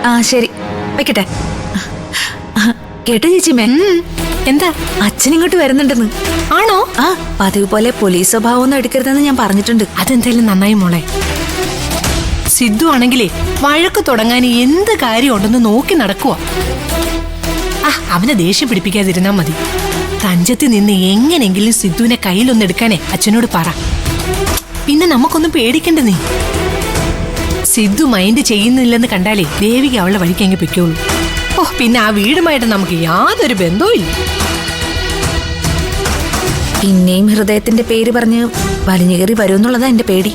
ആ ശരി വെക്കട്ടെ. കേട്ടോ ചേച്ചിമേ, എന്താ? അച്ഛൻ ഇങ്ങോട്ട് വരുന്നുണ്ടെന്ന്. ആണോ? ആ പതിവ് പോലെ പോലീസ് സ്വഭാവം ഒന്നും എടുക്കരുതെന്ന് ഞാൻ പറഞ്ഞിട്ടുണ്ട്. അതെന്തായാലും നന്നായി മോളെ. സിദ്ധു ആണെങ്കിലേ വഴക്ക് തുടങ്ങാൻ എന്ത് കാര്യം ഉണ്ടെന്ന് നോക്കി നടക്കുക. അവനെ ദേഷ്യം പിടിപ്പിക്കാതിരുന്നാ മതി. തഞ്ചത്തിൽ നിന്ന് എങ്ങനെങ്കിലും സിദ്ധുവിനെ കയ്യിലൊന്നെടുക്കാനേ അച്ഛനോട് പറ. പിന്നെ നമുക്കൊന്നും പേടിക്കണ്ട. നീ സിദ്ധു മൈൻഡ് ചെയ്യുന്നില്ലെന്ന് കണ്ടാലേ ദേവിക അവളുടെ വഴിക്ക് അങ്ങ് പൊയ്ക്കോളൂ. പിന്നെ ആ വീടുമായിട്ട് നമുക്ക് യാതൊരു ബന്ധവും ഇല്ല. പിന്നെയും ഹൃദയത്തിന്റെ പേര് പറഞ്ഞ് വലിഞ്ഞു കയറി വരുമെന്നുള്ളതാ എന്റെ പേടി.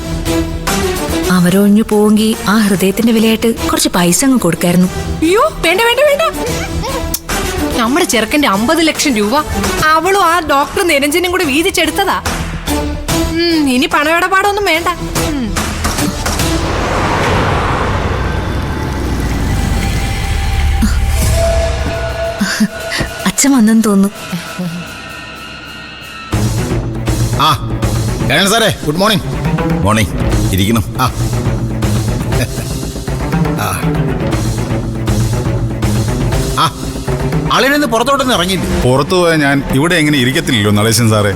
അവരൊഴിഞ്ഞു പോവെങ്കിൽ ആ ഹൃദയത്തിന്റെ വിലയായിട്ട് കുറച്ച് പൈസ അങ്ങ് കൊടുക്കായിരുന്നു. അയ്യോ വേണ്ട വേണ്ട വേണ്ട. നമ്മുടെ ചെറുക്കന്റെ 50 ലക്ഷം രൂപ അവളും ആ ഡോക്ടർ നിരഞ്ജനും കൂടെ വീതിച്ചെടുത്തതാ. ഇനി പണമിടപാടൊന്നും വേണ്ട. അച്ഛൻ വന്നെന്ന് തോന്നുന്നു. ആ സാറേ, ഗുഡ് മോർണിംഗ്. മോർണിംഗ്. ഇരിക്കണം. ആളിനെ പുറത്തോട്ടൊന്നും ഇറങ്ങിയില്ല. പുറത്തു പോയാൽ ഞാൻ ഇവിടെ എങ്ങനെ ഇരിക്കത്തില്ലല്ലോ നടേശൻ സാറേ.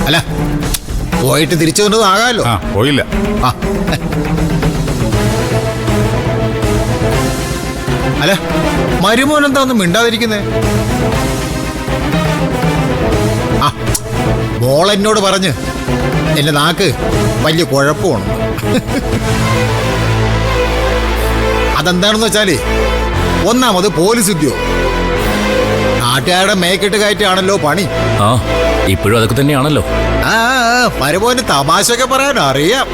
അല്ല, പോയിട്ട് തിരിച്ചു വന്നതാകാമല്ലോ. പോയില്ല. അല്ല, മരുമോൻ എന്താ ഒന്നും മിണ്ടാതിരിക്കുന്നേ? മോൾ എന്നോട് പറഞ്ഞ് എന്റെ നാക്ക് വലിയ കുഴപ്പമാണ്. അതെന്താണെന്ന് വെച്ചാല്, ഒന്നാമത് പോലീസ് ഉദ്യോഗം, നാട്ടുകാരുടെ മേക്കിട്ട് കയറ്റാണല്ലോ പണി. ഇപ്പോഴും അതൊക്കെ തന്നെയാണല്ലോ. മരുമോന് തമാശയൊക്കെ പറയാൻ അറിയാം.